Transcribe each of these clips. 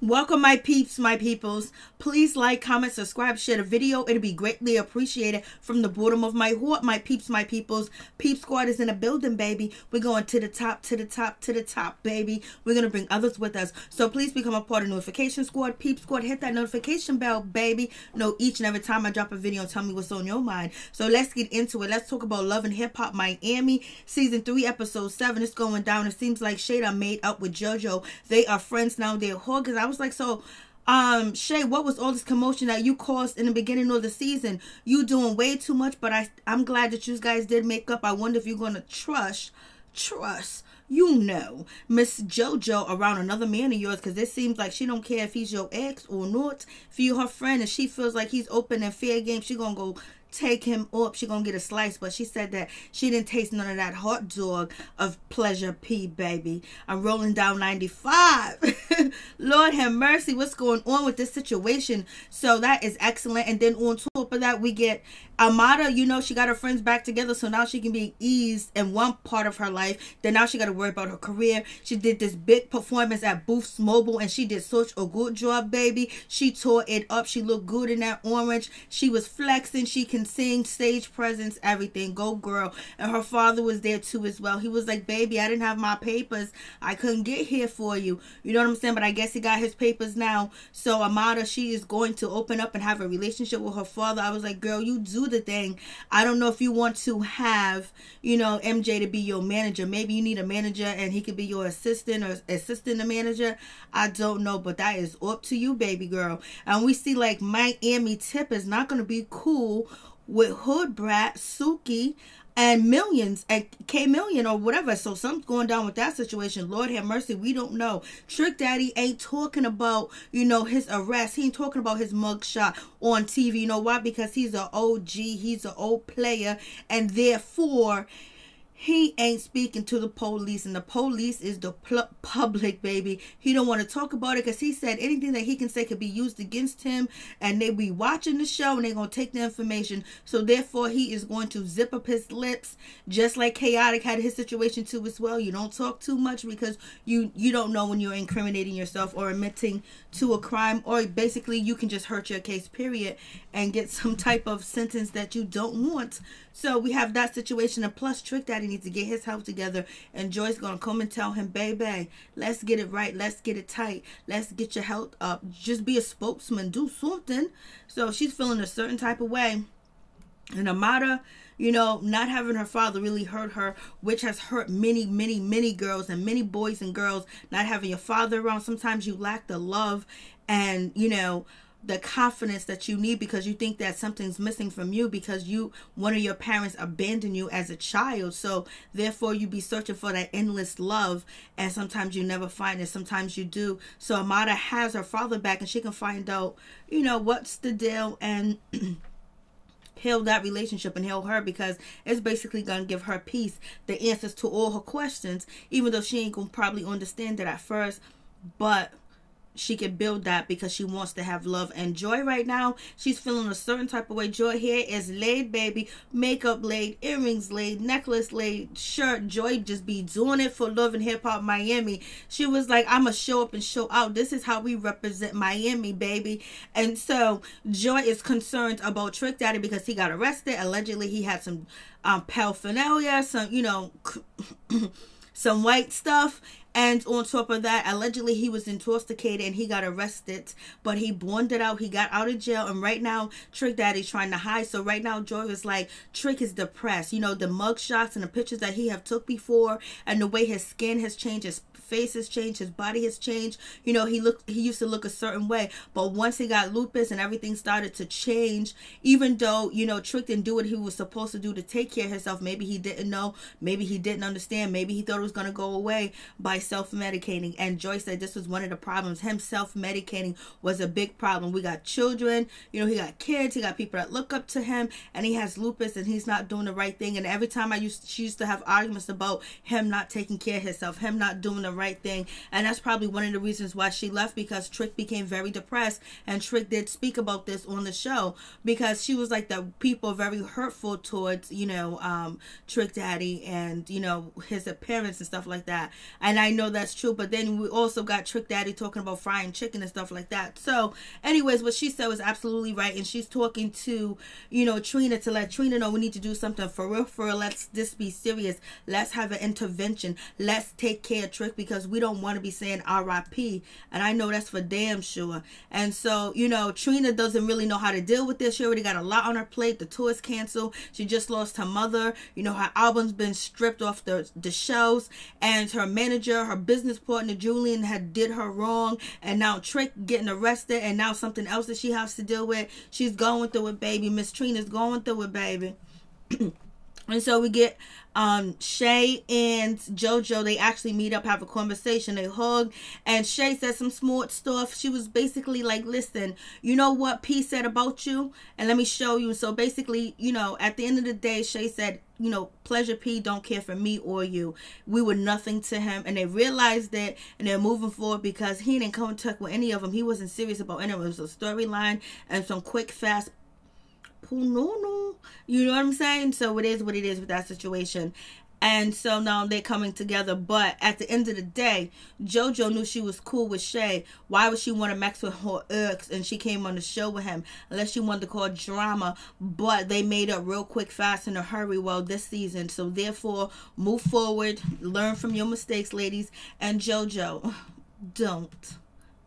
Welcome, my peeps, my peoples. Please like, comment, subscribe, share the video. It'll be greatly appreciated from the bottom of my heart, my peeps, my peoples. Peep Squad is in the building, baby. We're going to the top, to the top, to the top, baby. We're going to bring others with us. So please become a part of Notification Squad. Peep Squad, hit that notification bell, baby. Know each and every time I drop a video, tell me what's on your mind. So let's get into it. Let's talk about Love and Hip Hop Miami. Season 3, Episode 7. It's going down. It seems like Shada made up with JoJo. They are friends now. They're huggers. I was like, so Shay, what was all this commotion that you caused in the beginning of the season? You doing way too much, but I'm glad that you guys did make up. I wonder if you're gonna trust you know Miss JoJo around another man of yours, because it seems like she don't care if he's your ex or not. If you her friend and she feels like he's open and fair game, she gonna go take him up. She gonna get a slice. But she said that she didn't taste none of that hot dog of pleasure P, baby. I'm rolling down 95. Lord have mercy, what's going on with this situation? So that is excellent. And then on top of that, we get Amada. You know, she got her friends back together, so now she can be eased in one part of her life. Then now she got to worry about her career. She did this big performance at Booth's Mobile, and she did such a good job, baby. She tore it up. She looked good in that orange. She was flexing. She can sing, stage presence, everything. Go girl. And her father was there too as well. He was like, baby, I didn't have my papers. I couldn't get here for you. You know what I'm saying? But I guess he got his papers now. So Amada, she is going to open up and have a relationship with her father. I was like, girl, you do the thing. I don't know if you want to have, you know, MJ to be your manager. Maybe you need a manager and he could be your assistant or assistant to manager. I don't know, but that is up to you, baby girl. And we see like Maryjanetv is not going to be cool with Hood Brat, Suki, and Millions, and K Million or whatever. So something's going down with that situation. Lord have mercy, we don't know. Trick Daddy ain't talking about, you know, his arrest. He ain't talking about his mugshot on TV. You know why? Because he's an OG, he's an old player, and therefore he ain't speaking to the police, and the police is the public, baby. He don't want to talk about it because he said anything that he can say could be used against him, and they be watching the show and they're going to take the information. So therefore he is going to zip up his lips, just like Chaotic had his situation too as well. You don't talk too much because you don't know when you're incriminating yourself or admitting to a crime, or basically you can just hurt your case, period, and get some type of sentence that you don't want. So we have that situation, and plus Trick Daddy needs to get his house together, and Joy's gonna come and tell him, baby, let's get it right, let's get it tight, let's get your health up, just be a spokesman, do something. So she's feeling a certain type of way. And Amada, you know, not having her father really hurt her, which has hurt many girls and many boys and girls. Not having your father around, sometimes you lack the love and, you know, the confidence that you need, because you think that something's missing from you because one of your parents abandoned you as a child. So therefore you be searching for that endless love, and sometimes you never find it, sometimes you do. So Amada has her father back, and she can find out, you know, what's the deal, and heal that relationship and heal her, because it's basically gonna give her peace, the answers to all her questions, even though she ain't gonna probably understand it at first, but she can build that because she wants to have love. And Joy right now, she's feeling a certain type of way. Joy hair is laid, baby. Makeup laid, earrings laid, necklace laid, shirt. Joy just be doing it for Love and Hip Hop Miami. She was like, I'm going to show up and show out. This is how we represent Miami, baby. And so Joy is concerned about Trick Daddy because he got arrested. Allegedly, he had some paraphernalia, some, you know, some white stuff. And on top of that, allegedly he was intoxicated and he got arrested, but he bonded out. He got out of jail, and right now Trick Daddy's trying to hide. So right now Joy is like, Trick is depressed. You know, the mug shots and the pictures that he have took before, and the way his skin has changed, his face has changed, his body has changed. You know, he used to look a certain way, but once he got lupus and everything started to change, even though, you know, Trick didn't do what he was supposed to do to take care of himself. Maybe he didn't know, maybe he didn't understand, maybe he thought it was going to go away by self-medicating. And Joy said this was one of the problems. Him self-medicating was a big problem. We got children, you know, he got kids, he got people that look up to him, and he has lupus and he's not doing the right thing. And every time she used to have arguments about him not taking care of himself, him not doing the right thing. And that's probably one of the reasons why she left, because Trick became very depressed. And Trick did speak about this on the show, because she was like, that people are very hurtful towards, you know, Trick Daddy and, you know, his appearance and stuff like that. And I I know that's true. But then we also got Trick Daddy talking about frying chicken and stuff like that. So anyways, what she said was absolutely right. And she's talking to, you know, Trina to let Trina know we need to do something for real, for real. Let's just be serious. Let's have an intervention. Let's take care of Trick, because we don't want to be saying RIP. And I know that's for damn sure. And so, you know, Trina doesn't really know how to deal with this. She already got a lot on her plate. The tour is canceled. She just lost her mother. You know, her album's been stripped off the shelves. And her manager, her business partner, Julian, had did her wrong. And now Trick getting arrested. And now something else that she has to deal with. She's going through it, baby. Miss Trina's going through it, baby. And so we get Shay and JoJo. They actually meet up, have a conversation, they hug, and Shay says some smart stuff. She was basically like, listen, you know what P said about you, and let me show you. So basically, you know, at the end of the day, Shay said, you know, Pleasure P don't care for me or you. We were nothing to him, and they realized that, and they're moving forward because he didn't come in touch with any of them. He wasn't serious about any of them. It was a storyline and some quick, fast no, you know what I'm saying? So it is what it is with that situation. And so now they're coming together. But at the end of the day, JoJo knew she was cool with Shay. Why would she want to mess with her ex? And she came on the show with him, unless she wanted to cause drama. But they made up real quick, fast, in a hurry, well, this season. So therefore, move forward, learn from your mistakes, ladies. And JoJo, don't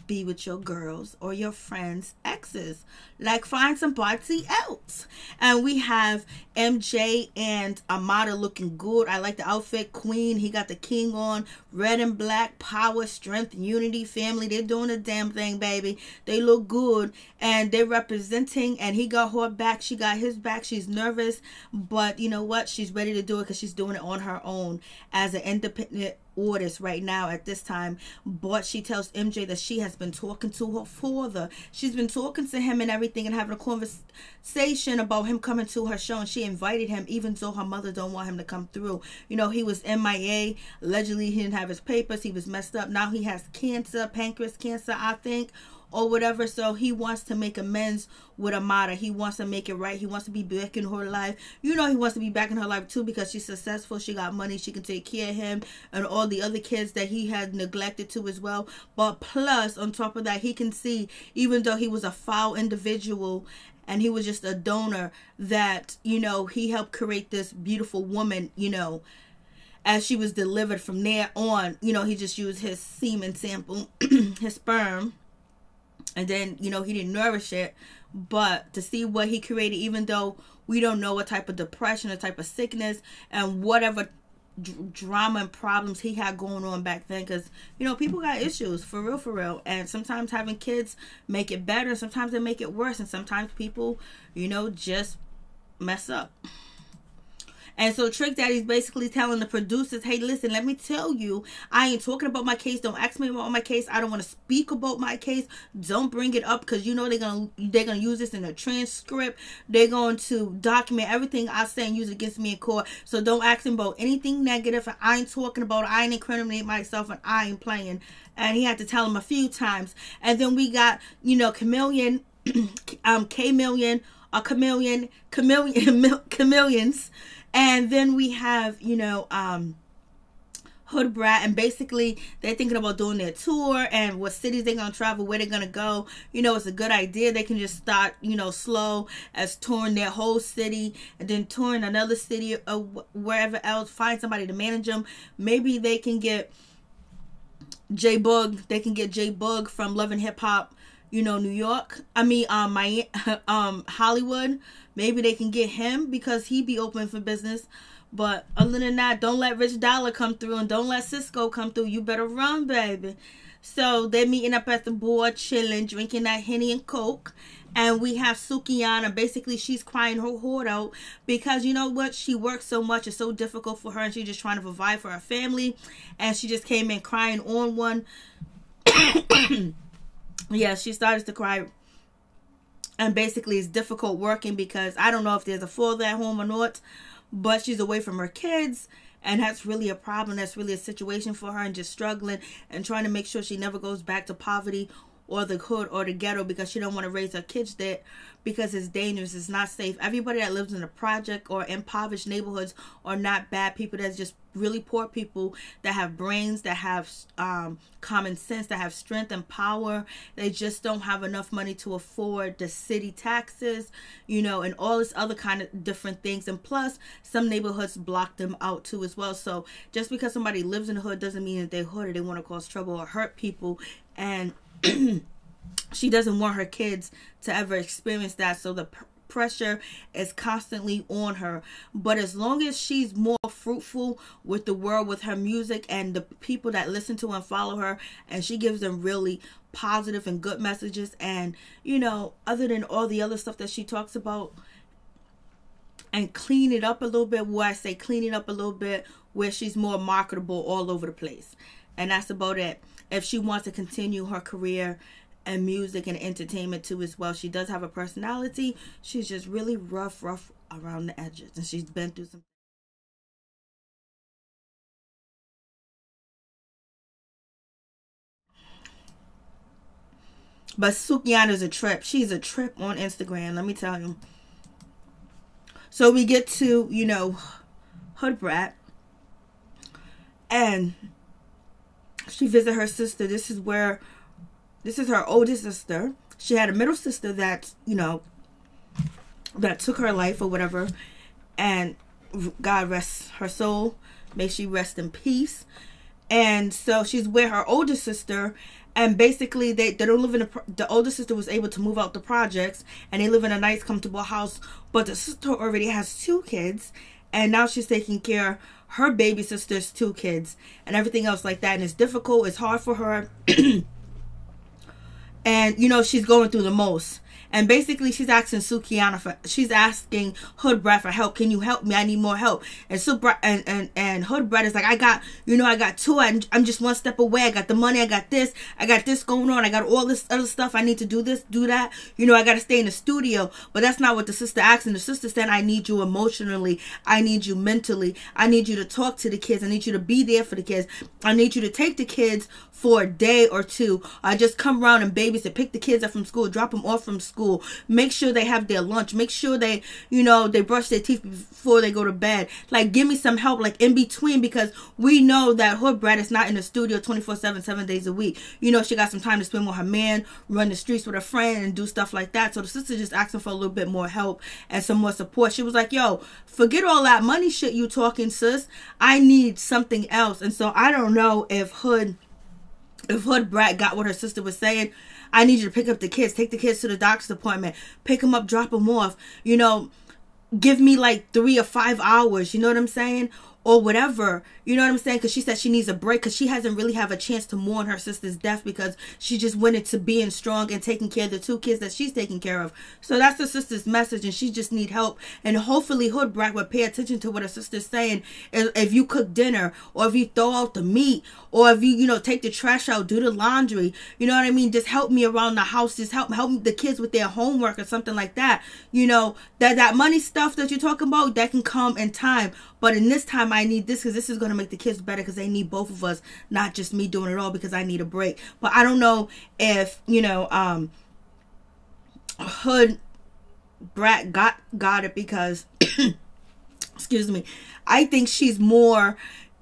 be with your girls or your friends' exes. Like, find somebody else. And we have MJ and Amada looking good. I like the outfit. Queen, he got the king on. Red and black, power, strength, unity, family. They're doing a damn thing, baby. They look good. And they're representing. And he got her back. She got his back. She's nervous. But you know what? She's ready to do it because she's doing it on her own as an independent artist right now at this time. But she tells MJ that she has been talking to her father. She's been talking to him and everything, and having a conversation about him coming to her show, and she invited him even though her mother don't want him to come through. You know, he was MIA. Allegedly he didn't have his papers. He was messed up. Now he has cancer, pancreas cancer, I think, or whatever. So he wants to make amends with Amada. He wants to make it right. He wants to be back in her life. You know, he wants to be back in her life too, because she's successful. She got money. She can take care of him and all the other kids that he had neglected to as well. But plus, on top of that, he can see, even though he was a foul individual and he was just a donor, that, you know, he helped create this beautiful woman, you know, as she was delivered. From there on, you know, he just used his semen sample, his sperm. And then, you know, he didn't nourish it. But to see what he created, even though we don't know what type of depression, what type of sickness, and whatever drama and problems he had going on back then. Because, you know, people got issues, for real, for real. And sometimes having kids make it better. Sometimes they make it worse. And sometimes people, you know, just mess up. And so Trick Daddy's basically telling the producers, hey, listen, let me tell you, I ain't talking about my case. Don't ask me about my case. I don't want to speak about my case. Don't bring it up, because you know they're gonna use this in a transcript. They're going to document everything I say and use it against me in court. So don't ask him about anything negative. And I ain't talking about it. I ain't incriminating myself, and I ain't playing. And he had to tell him a few times. And then we got, you know, Chameleon, Chameleons. And then we have, you know, Hood Brat, and basically they're thinking about doing their tour and what cities they're going to travel, where they're going to go. You know, it's a good idea. They can just start, you know, slow as touring their whole city, and then touring another city or wherever else. Find somebody to manage them. Maybe they can get J-Bug. They can get J-Bug from Love and Hip Hop, you know, New York. I mean, Hollywood. Maybe they can get him, because he be open for business. But other than that, don't let Rich Dollar come through, and don't let Cisco come through. You better run, baby. So they're meeting up at the board, chilling, drinking that Henny and Coke. And we have Sukihana. Basically, she's crying her heart out, because you know what? She works so much. It's so difficult for her, and she's just trying to provide for her family. And she just came in crying on one. Yeah, she started to cry. And basically, it's difficult working, because I don't know if there's a father at home or not, but she's away from her kids. And that's really a problem. That's really a situation for her, and just struggling and trying to make sure she never goes back to poverty or the hood or the ghetto because she don't want to raise her kids there because it's dangerous, it's not safe. Everybody that lives in a project or impoverished neighborhoods are not bad people. That's just really poor people that have brains, that have common sense, that have strength and power. They just don't have enough money to afford the city taxes, you know, and all this other kind of different things. And plus, some neighborhoods block them out too as well. So just because somebody lives in the hood doesn't mean that they're hood or they want to cause trouble or hurt people. And she doesn't want her kids to ever experience that. So the pressure is constantly on her. But as long as she's more fruitful with the world, with her music and the people that listen to and follow her, and she gives them really positive and good messages, and, you know, other than all the other stuff that she talks about, and clean it up a little bit, where I say clean it up a little bit, where she's more marketable all over the place. And that's about it. If she wants to continue her career and music and entertainment too as well. She does have a personality. She's just really rough around the edges, and she's been through some. But Sukihana's a trip. She's a trip on Instagram, let me tell you. So we get to, you know, Hood Brat, and she visits her sister. This is her oldest sister. She had a middle sister that, you know, that took her life or whatever. And God rest her soul. May she rest in peace. And so she's with her older sister. And basically they don't live in the older sister was able to move out the projects. And they live in a nice, comfortable house. But the sister already has 2 kids. And now she's taking care of her baby sister's 2 kids. And everything else like that. And it's difficult. It's hard for her. And, you know, she's going through the most. And basically, she's asking Sukihana she's asking Hood Brat for help. Can you help me? I need more help. And and Hood Brat is like, I got 2. I'm just 1 step away. I got the money. I got this going on. I got all this other stuff. I need to do this, do that. You know, I got to stay in the studio. But that's not what the sister asked. And the sister said, I need you emotionally. I need you mentally. I need you to talk to the kids. I need you to be there for the kids. I need you to take the kids for a day or 2. I just come around and babysit, pick the kids up from school, drop them off from school, make sure they have their lunch, make sure they, you know, they brush their teeth before they go to bed. Like, give me some help, like, in between, because we know that Hood Brat is not in the studio 24/7, 7 days a week. You know, she got some time to spend with her man, run the streets with a friend, and do stuff like that. So the sister just asking for a little bit more help and some more support. She was like, yo, forget all that money shit you talking, sis. I need something else. And so I don't know if Hood Brat got what her sister was saying. I need you to pick up the kids, take the kids to the doctor's appointment, pick them up, drop them off, you know, give me like 3 or 5 hours, you know what I'm saying? Or whatever, you know what I'm saying? Because she said she needs a break because she hasn't really have a chance to mourn her sister's death because she just went into being strong and taking care of the 2 kids that she's taking care of. So that's her sister's message, and she just need help. And hopefully Hood Brat would pay attention to what her sister's saying. If you cook dinner, or if you throw out the meat, or if you know, take the trash out, do the laundry, you know what I mean? Just help me around the house. Just help the kids with their homework or something like that. You know, that money stuff that you're talking about, that can come in time. But in this time, I need this because this is going to make the kids better because they need both of us, not just me doing it all because I need a break. But I don't know if, you know, Hood Brat got it because, excuse me, I think she's more,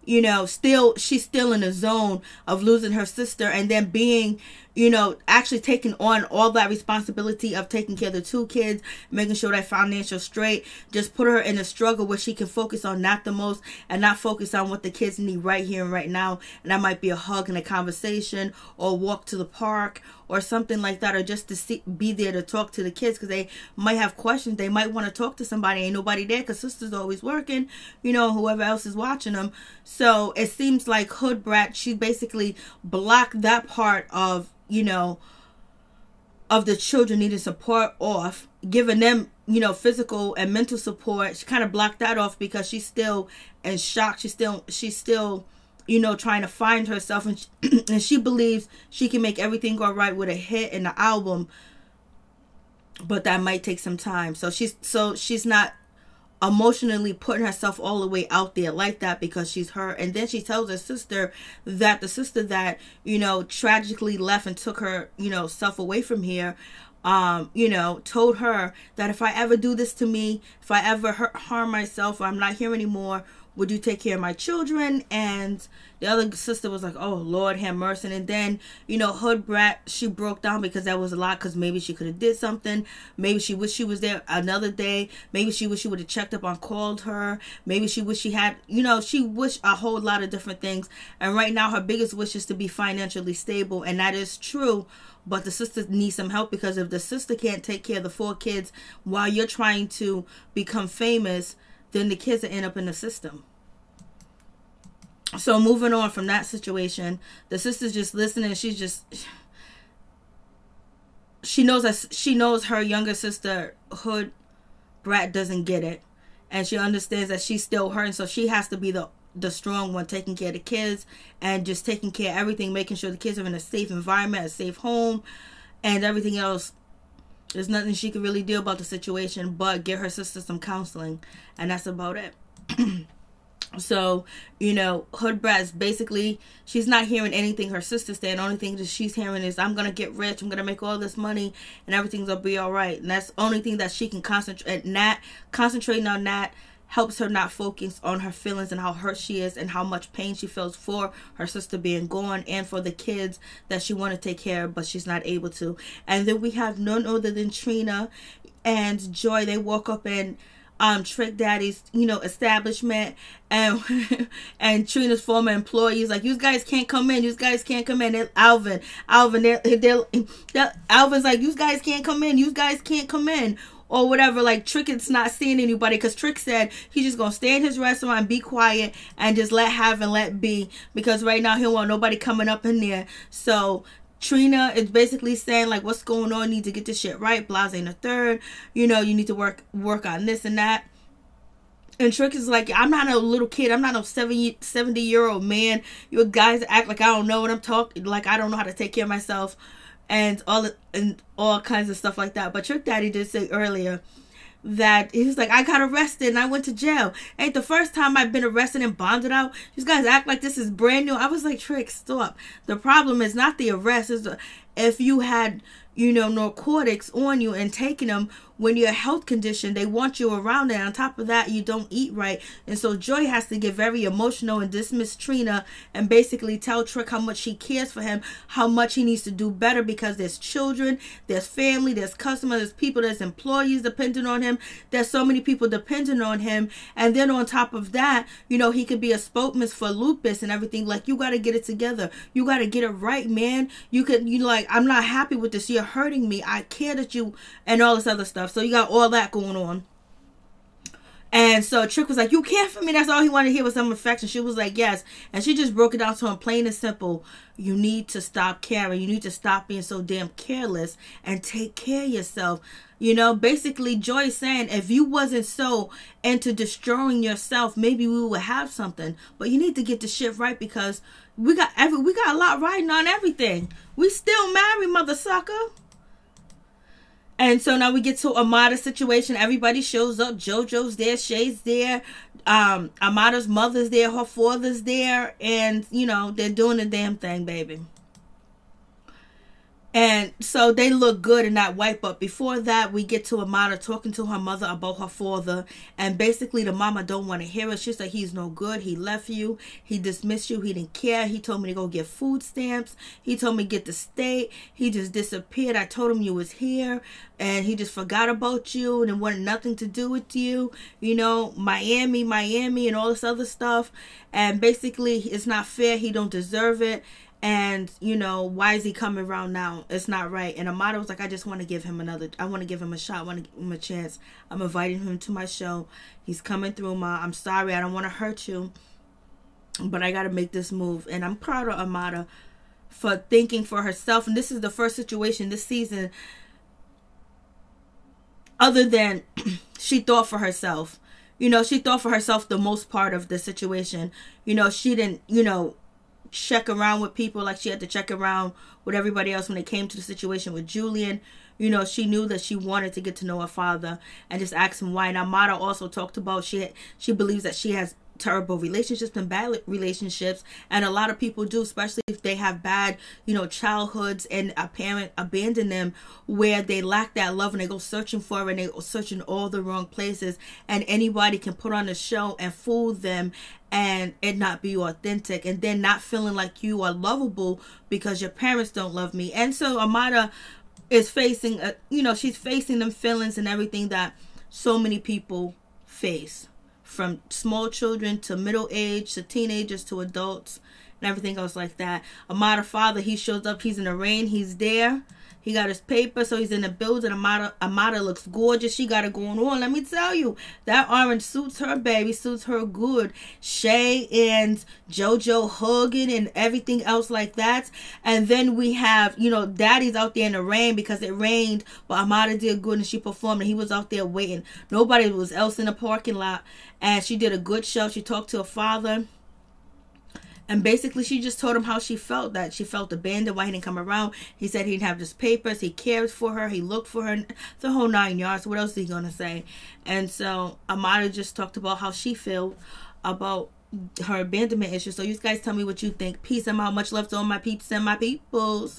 you know, she's still in the zone of losing her sister and then being, you know, actually taking on all that responsibility of taking care of the 2 kids, making sure that financial straight, just put her in a struggle where she can focus on not the most and not focus on what the kids need right here and right now. And that might be a hug and a conversation, or a walk to the park or something like that, or just to be there to talk to the kids because they might have questions. They might want to talk to somebody. Ain't nobody there because sister's always working, you know, whoever else is watching them. So it seems like Hood Brat, she basically blocked that part of, you know, of the children needing support off, giving them, you know, physical and mental support. She kind of blocked that off because she's still in shock. She's still, you know, trying to find herself, and and she believes she can make everything go right with a hit in the album, but that might take some time. So she's not emotionally putting herself all the way out there like that because she's hurt. And then she tells her sister that the sister that, you know, tragically left and took her, you know, self away from here, you know, told her that if I ever do this to me, if I ever harm myself, or I'm not here anymore, would you take care of my children? And the other sister was like, oh, Lord have mercy. And then, you know, Hood Brat, she broke down because that was a lot, because maybe she could have did something. Maybe she wished she was there another day. Maybe she wished she would have checked up on, called her. Maybe she wished she had, you know, she wished a whole lot of different things. And right now her biggest wish is to be financially stable. And that is true. But the sister needs some help, because if the sister can't take care of the 4 kids while you're trying to become famous, then the kids will end up in the system. So moving on from that situation, the sister's just listening. She knows her younger sister, Hood Brat, doesn't get it. And she understands that she's still hurting. So she has to be the strong one, taking care of the kids and just taking care of everything, making sure the kids are in a safe environment, a safe home, and everything else. There's nothing she can really do about the situation but get her sister some counseling, and that's about it. So, you know, Hood Brat's basically, she's not hearing anything her sister's saying. The only thing that she's hearing is, I'm going to get rich, I'm going to make all this money, and everything's going to be all right. And that's the only thing that she can concentrate on. Concentrating on that helps her not focus on her feelings and how hurt she is and how much pain she feels for her sister being gone and for the kids that she want to take care of, but she's not able to. And then we have none other than Trina and Joy. They walk up in Trick Daddy's, you know, establishment, and and Trina's former employees like, you guys can't come in, you guys can't come in. Alvin's like, you guys can't come in, you guys can't come in, or whatever. Like, Trick is not seeing anybody, because Trick said he's just gonna stay in his restaurant and be quiet and just let have and let be, because right now he don't want nobody coming up in there. So Trina is basically saying, like, what's going on? You need to get this shit right. Blase and the third. You know, you need to work on this and that. And Trick is like, I'm not a little kid. I'm not a 70-year-old man. You guys act like I don't know what I'm talking, like I don't know how to take care of myself, and all kinds of stuff like that. But Trick Daddy did say earlier that he was like, I got arrested and I went to jail. Ain't the first time I've been arrested and bonded out. You guys act like this is brand new. I was like, Trick, stop. The problem is not the arrest. Is if you had, you know, narcotics on you and taking them when your health condition, they want you around, and on top of that, you don't eat right. And so Joy has to get very emotional and dismiss Trina and basically tell Trick how much she cares for him, how much he needs to do better, because there's children, there's family, there's customers, there's people, there's employees depending on him. There's so many people depending on him. And then on top of that, you know, he could be a spokesman for lupus and everything. Like, you got to get it together. You got to get it right, man. You like, I'm not happy with this. You're hurting me. I care that you, and all this other stuff. So you got all that going on. And so Trick was like, you care for me? That's all he wanted to hear was some affection. She was like, yes. And she just broke it down to him plain and simple. You need to stop caring. You need to stop being so damn careless and take care of yourself. You know, basically Joy saying, if you wasn't so into destroying yourself, maybe we would have something. But you need to get the shit right, because we got a lot riding on everything. We still married, mother sucker. And so now we get to Amada's situation. Everybody shows up. JoJo's there. Shay's there. Amada's mother's there. Her father's there. And, you know, they're doing the damn thing, baby. And so they look good in that white. But before that, we get to Amada talking to her mother about her father. And basically the mama don't want to hear it. She's like, he's no good. He left you. He dismissed you. He didn't care. He told me to go get food stamps. He told me to get the state. He just disappeared. I told him you was here. And he just forgot about you and wanted nothing to do with you. You know, Miami, and all this other stuff. And basically, it's not fair. He don't deserve it. And, you know, why is he coming around now? It's not right. And Amada was like, I just want to give him I want to give him a shot. I want to give him a chance. I'm inviting him to my show. He's coming through, Ma. I'm sorry. I don't want to hurt you, but I got to make this move. And I'm proud of Amada for thinking for herself. And this is the first situation this season, other than she thought for herself. You know, she thought for herself the most part of the situation. You know, she didn't, you know, check around with people like she had to check around with everybody else when it came to the situation with Julian. You know, she knew that she wanted to get to know her father and just ask him why. Now, Mata also talked about she believes that she has terrible relationships and bad relationships, and a lot of people do, especially if they have bad, you know, childhoods and a parent abandoned them, where they lack that love and they go searching for it and they go searching all the wrong places, and anybody can put on a show and fool them and it not be authentic, and then not feeling like you are lovable because your parents don't love me. And so Amada is facing you know, she's facing them feelings and everything that so many people face, from small children to middle age to teenagers to adults and everything else like that. Amada father, he shows up, he's in the rain, he's there, he got his paper, so he's in the building. Amada looks gorgeous, she got it going on. Let me tell you, that orange suits her, baby, suits her good. Shay and JoJo hugging and everything else like that. And then we have, you know, Daddy's out there in the rain because it rained, but Amada did good and she performed and he was out there waiting. Nobody else in the parking lot, and she did a good show. She talked to her father, and basically she just told him how she felt, that she felt abandoned, why he didn't come around. He said he didn't have his papers, he cared for her, he looked for her, the whole 9 yards. What else is he gonna say? And so Amada just talked about how she felt about her abandonment issue. So you guys tell me what you think. Peace. I'm out. Much love to all my peeps and my peoples.